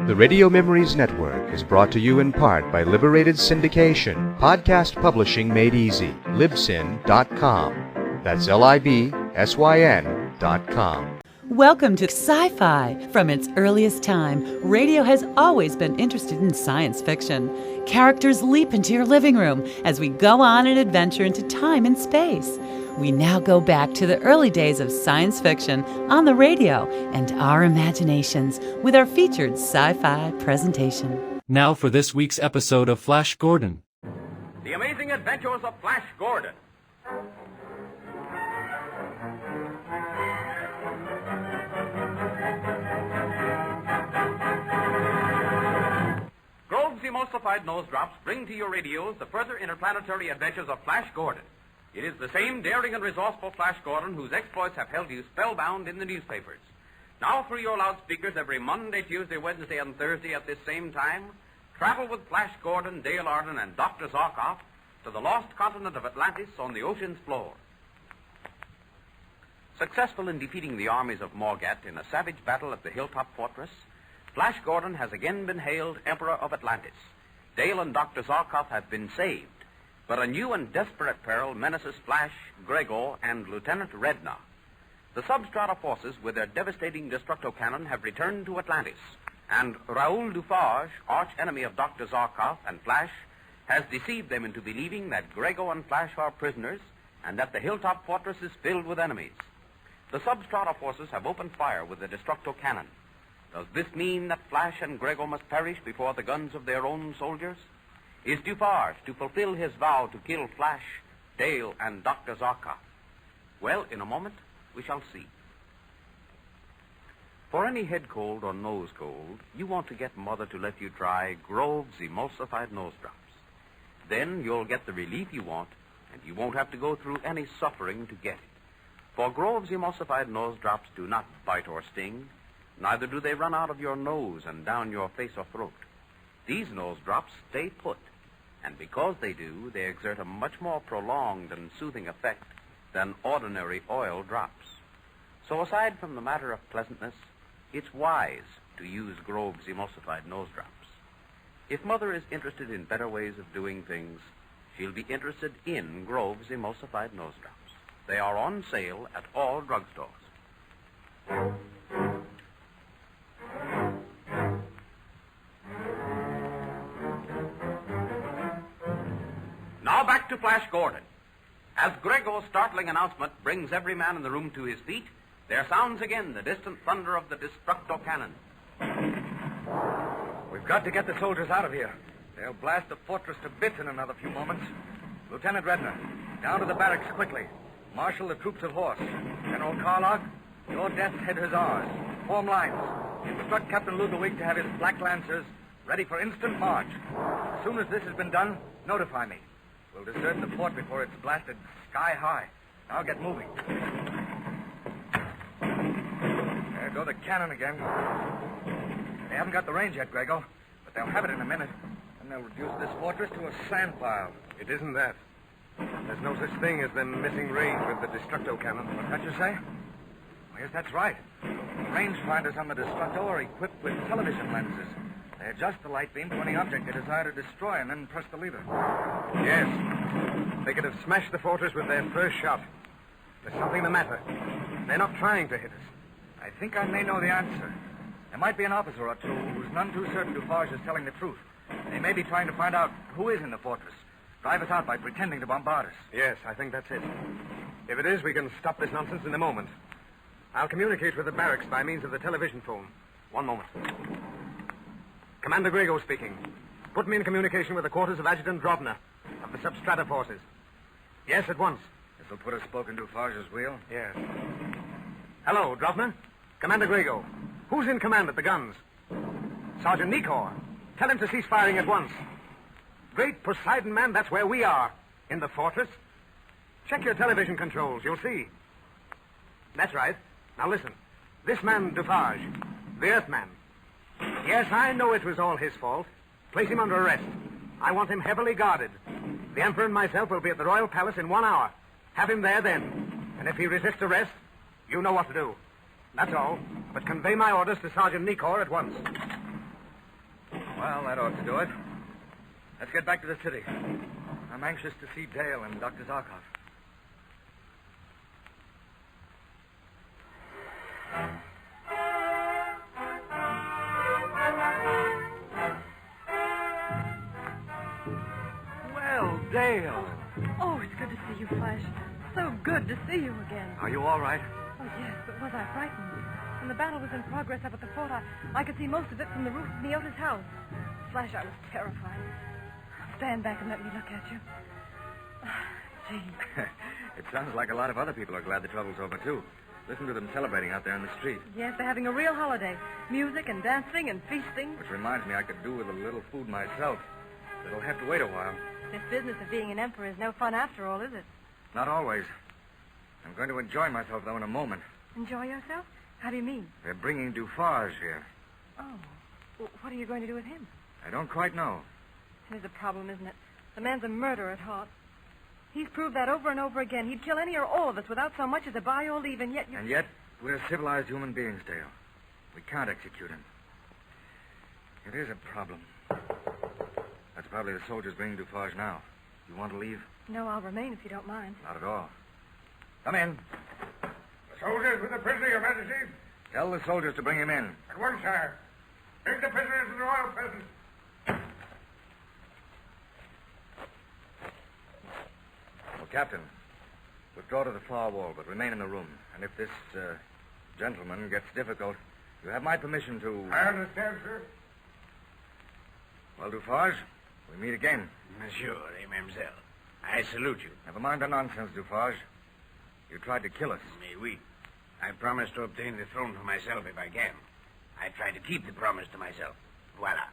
The Radio Memories Network is brought to you in part by Liberated Syndication, podcast publishing made easy, libsyn.com. That's libsyn.com. Welcome to Sci-Fi. From its earliest time, radio has always been interested in science fiction. Characters leap into your living room as we go on an adventure into time and space. We now go back to the early days of science fiction on the radio and our imaginations with our featured sci-fi presentation. Now for this week's episode of Flash Gordon. The Amazing Adventures of Flash Gordon. Grove's Emulsified Nose Drops bring to your radios the further interplanetary adventures of Flash Gordon. It is the same daring and resourceful Flash Gordon whose exploits have held you spellbound in the newspapers. Now through your loudspeakers every Monday, Tuesday, Wednesday, and Thursday at this same time, travel with Flash Gordon, Dale Arden, and Dr. Zarkoff to the lost continent of Atlantis on the ocean's floor. Successful in defeating the armies of Morgat in a savage battle at the Hilltop Fortress, Flash Gordon has again been hailed Emperor of Atlantis. Dale and Dr. Zarkoff have been saved, but a new and desperate peril menaces Flash, Grego, and Lieutenant Redna. The substrata forces, with their devastating destructo cannon, have returned to Atlantis, and Raoul Dufarge, arch-enemy of Dr. Zarkoff and Flash, has deceived them into believing that Grego and Flash are prisoners and that the Hilltop Fortress is filled with enemies. The substrata forces have opened fire with the destructo cannon. Does this mean that Flash and Grego must perish before the guns of their own soldiers? Is Dufarge to fulfill his vow to kill Flash, Dale, and Dr. Zarkoff? Well, in a moment, we shall see. For any head cold or nose cold, you want to get Mother to let you try Grove's Emulsified Nose Drops. Then you'll get the relief you want, and you won't have to go through any suffering to get it. For Grove's Emulsified Nose Drops do not bite or sting, neither do they run out of your nose and down your face or throat. These nose drops stay put, and because they do, they exert a much more prolonged and soothing effect than ordinary oil drops. So aside from the matter of pleasantness, it's wise to use Grove's Emulsified Nose Drops. If Mother is interested in better ways of doing things, she'll be interested in Grove's Emulsified Nose Drops. They are on sale at all drugstores. Now back to Flash Gordon. As Grego's startling announcement brings every man in the room to his feet, there sounds again the distant thunder of the destructo cannon. We've got to get the soldiers out of here. They'll blast the fortress to bits in another few moments. Lieutenant Redner, down to the barracks quickly. Marshal the troops of horse. General Carlog, your death's head is ours. Form lines. Instruct Captain Ludwig to have his Black Lancers ready for instant march. As soon as this has been done, notify me. We'll desert the fort before it's blasted sky high. Now get moving. There go the cannon again. They haven't got the range yet, Grego, but they'll have it in a minute. And they'll reduce this fortress to a sand pile. It isn't that. There's no such thing as them missing range with the destructo cannon. What's that you say? Well, yes, that's right. The rangefinders on the destructo are equipped with television lenses. They adjust the light beam to any object they desire to destroy and then press the lever. Yes. They could have smashed the fortress with their first shot. There's something the matter. They're not trying to hit us. I think I may know the answer. There might be an officer or two who's none too certain Dufarge is telling the truth. They may be trying to find out who is in the fortress. Drive us out by pretending to bombard us. Yes, I think that's it. If it is, we can stop this nonsense in a moment. I'll communicate with the barracks by means of the television phone. One moment. Commander Grego speaking. Put me in communication with the quarters of Adjutant Drobner of the substrata forces. Yes, at once. This'll put a spoke in Dufarge's wheel. Yes. Hello, Drobner. Commander Grego. Who's in command at the guns? Sergeant Nikor. Tell him to cease firing at once. Great Poseidon, man, that's where we are. In the fortress. Check your television controls, you'll see. That's right. Now listen. This man, Dufarge, the Earthman. Yes, I know it was all his fault. Place him under arrest. I want him heavily guarded. The Emperor and myself will be at the Royal Palace in 1 hour. Have him there then. And if he resists arrest, you know what to do. That's all. But convey my orders to Sergeant Nikor at once. Well, that ought to do it. Let's get back to the city. I'm anxious to see Dale and Dr. Zarkov. Well, Dale. Oh, it's good to see you, Flash. So good to see you again. Are you all right? Oh, yes, but was I frightened? When the battle was in progress up at the fort, I could see most of it from the roof of Miota's house. Flash, I was terrified. Stand back and let me look at you. Gee. It sounds like a lot of other people are glad the trouble's over, too. Listen to them celebrating out there in the street. Yes, they're having a real holiday. Music and dancing and feasting. Which reminds me I could do with a little food myself. But it'll have to wait a while. This business of being an emperor is no fun after all, is it? Not always. I'm going to enjoy myself, though, in a moment. Enjoy yourself? How do you mean? They're bringing Dufarge here. Oh. Well, what are you going to do with him? I don't quite know. Here's the problem, isn't it? The man's a murderer at heart. He's proved that over and over again. He'd kill any or all of us without so much as a buy or leave, and yet you... And yet, we're civilized human beings, Dale. We can't execute him. It is a problem. That's probably the soldiers bringing Dufarge now. You want to leave? No, I'll remain if you don't mind. Not at all. Come in. The soldiers with the prisoner, Your Majesty. Tell the soldiers to bring him in. At once, sire. Bring the prisoner to the royal presence. Well, Captain, withdraw to the far wall, but remain in the room. And if this, gentleman gets difficult, you have my permission to... I understand, sir. Well, Dufarge, we meet again. Monsieur et mademoiselle, I salute you. Never mind the nonsense, Dufarge. You tried to kill us. Mais oui. I promised to obtain the throne for myself if I can. I try to keep the promise to myself. Voila.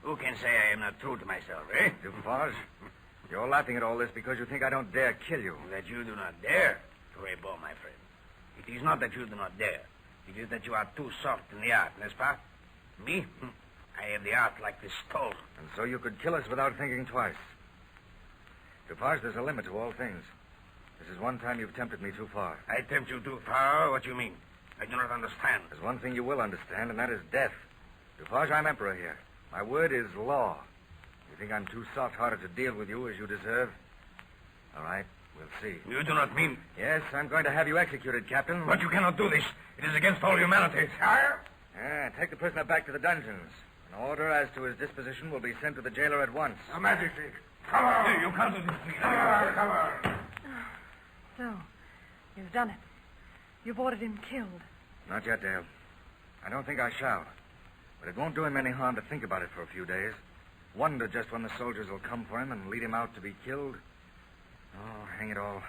Who can say I am not true to myself, eh? Dufarge, you're laughing at all this because you think I don't dare kill you. That you do not dare, très bon, my friend. It is not that you do not dare. It is that you are too soft in the art, n'est-ce pas? Me? I have the art like this stone. And so you could kill us without thinking twice. Dufarge, there's a limit to all things. This is one time you've tempted me too far. I tempt you too far? What do you mean? I do not understand. There's one thing you will understand, and that is death. Dufarge, I'm emperor here. My word is law. You think I'm too soft-hearted to deal with you as you deserve? All right, we'll see. You do not mean... Yes, I'm going to have you executed, Captain. But you cannot do this. It is against all humanity. Sire? Take the prisoner back to the dungeons. An order as to his disposition will be sent to the jailer at once. Your Majesty. Come on. You can't do this, please. Come on. So, you've done it. You've ordered him killed. Not yet, Dale. I don't think I shall. But it won't do him any harm to think about it for a few days. Wonder just when the soldiers will come for him and lead him out to be killed. Oh, hang it all.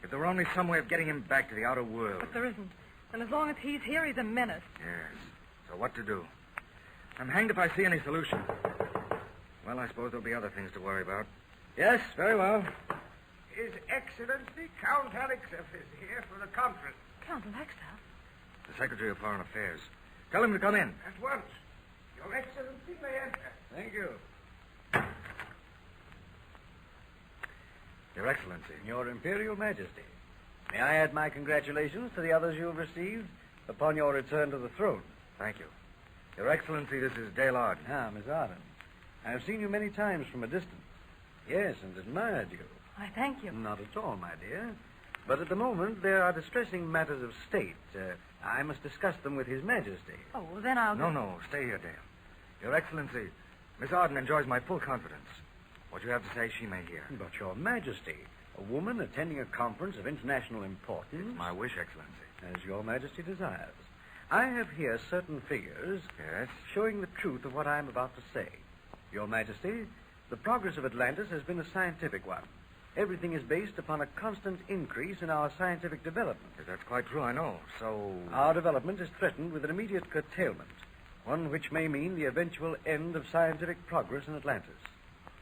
If there were only some way of getting him back to the outer world. But there isn't. And as long as he's here, he's a menace. Yes. So what to do? I'm hanged if I see any solution. Well, I suppose there'll be other things to worry about. Yes, very well. His Excellency, Count Alexef is here for the conference. Count Alexef? The Secretary of Foreign Affairs. Tell him to come in. At once. Your Excellency may enter. Thank you. Your Excellency. Your Imperial Majesty, may I add my congratulations to the others you have received upon your return to the throne? Thank you. Your Excellency, this is Dale Arden. Ah, Miss Arden. I have seen you many times from a distance. Yes, and admired you. I thank you. Not at all, my dear. But at the moment, there are distressing matters of state. I must discuss them with His Majesty. Oh, well, then I'll... No, stay here, Dale. Your Excellency, Miss Arden enjoys my full confidence. What you have to say, she may hear. But Your Majesty, a woman attending a conference of international importance... It's my wish, Excellency. As Your Majesty desires. I have here certain figures... Yes? ...showing the truth of what I am about to say. Your Majesty, the progress of Atlantis has been a scientific one. Everything is based upon a constant increase in our scientific development. Yes, that's quite true, I know. So... Our development is threatened with an immediate curtailment, one which may mean the eventual end of scientific progress in Atlantis.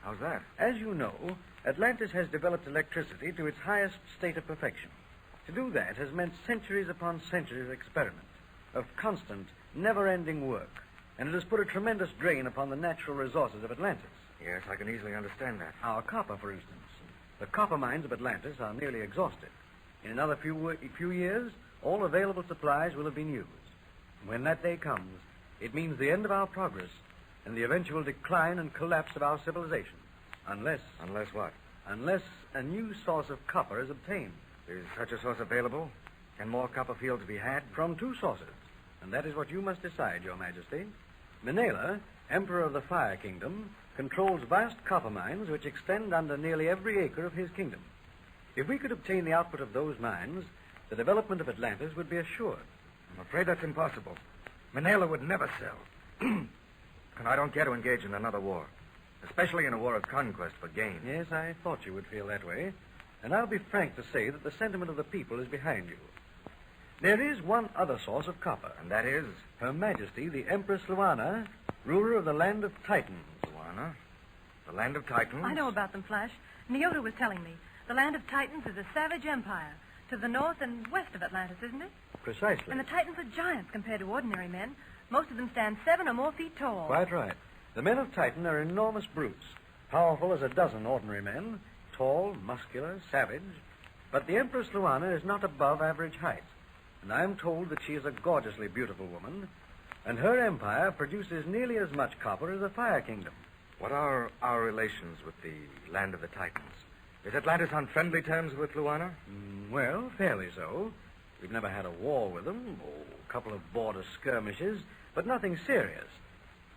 How's that? As you know, Atlantis has developed electricity to its highest state of perfection. To do that has meant centuries upon centuries of experiment, of constant, never-ending work, and it has put a tremendous drain upon the natural resources of Atlantis. Yes, I can easily understand that. Our copper, for instance. The copper mines of Atlantis are nearly exhausted. In another few years, all available supplies will have been used. When that day comes, it means the end of our progress and the eventual decline and collapse of our civilization. Unless what? Unless a new source of copper is obtained. Is such a source available? Can more copper fields be had? From two sources. And that is what you must decide, Your Majesty. Menela, Emperor of the Fire Kingdom, controls vast copper mines which extend under nearly every acre of his kingdom. If we could obtain the output of those mines, the development of Atlantis would be assured. I'm afraid that's impossible. Menela would never sell. And I don't care to engage in another war, especially in a war of conquest for gain. Yes, I thought you would feel that way. And I'll be frank to say that the sentiment of the people is behind you. There is one other source of copper. And that is? Her Majesty, the Empress Luana, ruler of the land of Titans. Luana? The land of Titans? I know about them, Flash. Nyota was telling me. The land of Titans is a savage empire. To the north and west of Atlantis, isn't it? Precisely. And the Titans are giants compared to ordinary men. Most of them stand 7 or more feet tall. Quite right. The men of Titan are enormous brutes, powerful as a dozen ordinary men, tall, muscular, savage. But the Empress Luana is not above average height. And I'm told that she is a gorgeously beautiful woman, and her empire produces nearly as much copper as the Fire Kingdom. What are our relations with the land of the Titans? Is Atlantis on friendly terms with Luana? Well, fairly so. We've never had a war with them, a couple of border skirmishes, but nothing serious.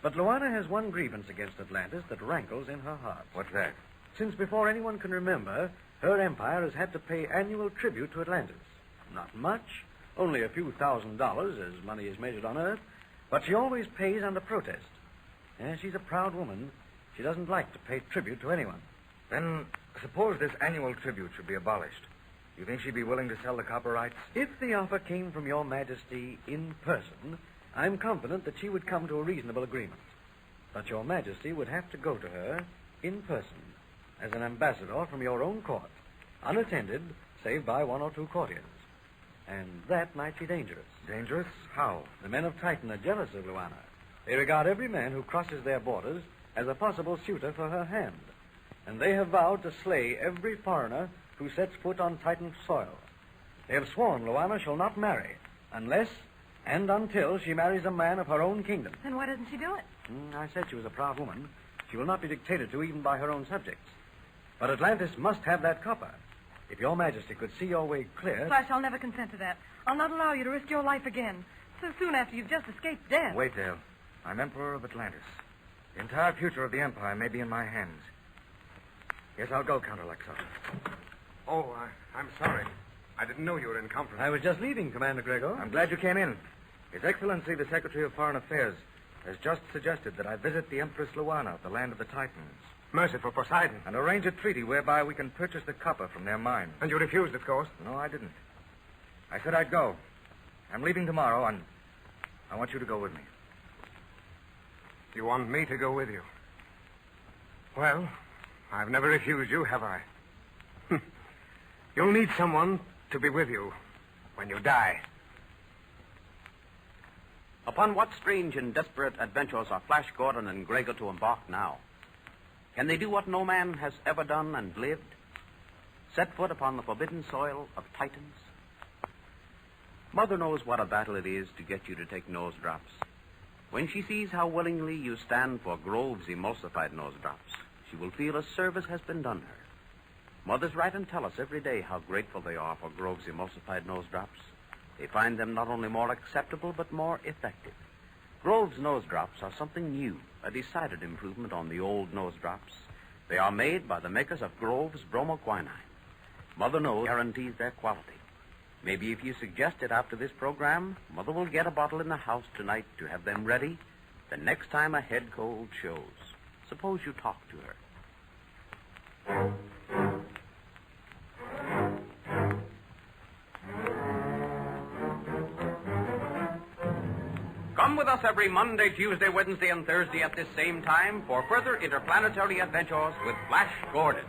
But Luana has one grievance against Atlantis that rankles in her heart. What's that? Since before anyone can remember, her empire has had to pay annual tribute to Atlantis. Not much, only a few $1,000s as money is measured on Earth, but she always pays under protest. And she's a proud woman. She doesn't like to pay tribute to anyone. Then suppose this annual tribute should be abolished. You think she'd be willing to sell the copper rights? If the offer came from Your Majesty in person, I'm confident that she would come to a reasonable agreement. But Your Majesty would have to go to her in person as an ambassador from your own court, unattended, save by one or two courtiers. And that might be dangerous. Dangerous? How? The men of Titan are jealous of Luana. They regard every man who crosses their borders as a possible suitor for her hand. And they have vowed to slay every foreigner who sets foot on Titan soil. They have sworn Luana shall not marry unless and until she marries a man of her own kingdom. Then why doesn't she do it? I said she was a proud woman. She will not be dictated to even by her own subjects. But Atlantis must have that copper. If Your Majesty could see your way clear... Flash, I'll never consent to that. I'll not allow you to risk your life again. So soon after you've just escaped death. Wait, Dale. I'm Emperor of Atlantis. The entire future of the Empire may be in my hands. Yes, I'll go, Count Alexo. Oh, I'm sorry. I didn't know you were in conference. I was just leaving, Commander Gregor. I'm glad you came in. His Excellency, the Secretary of Foreign Affairs, has just suggested that I visit the Empress Luana, the land of the Titans. Merciful Poseidon. And arrange a treaty whereby we can purchase the copper from their mine. And you refused, of course. No, I didn't. I said I'd go. I'm leaving tomorrow, and I want you to go with me. You want me to go with you? Well, I've never refused you, have I? You'll need someone to be with you when you die. Upon what strange and desperate adventures are Flash Gordon and Gregor to embark now? Can they do what no man has ever done and lived? Set foot upon the forbidden soil of Titans? Mother knows what a battle it is to get you to take nose drops. When she sees how willingly you stand for Grove's emulsified nose drops, she will feel a service has been done her. Mothers write and tell us every day how grateful they are for Grove's emulsified nose drops. They find them not only more acceptable, but more effective. Grove's nose drops are something new, a decided improvement on the old nose drops. They are made by the makers of Grove's bromoquinine. Mother knows guarantees their quality. Maybe if you suggest it after this program, Mother will get a bottle in the house tonight to have them ready the next time a head cold shows. Suppose you talk to her. Come with us every Monday, Tuesday, Wednesday, and Thursday at this same time for further interplanetary adventures with Flash Gordon.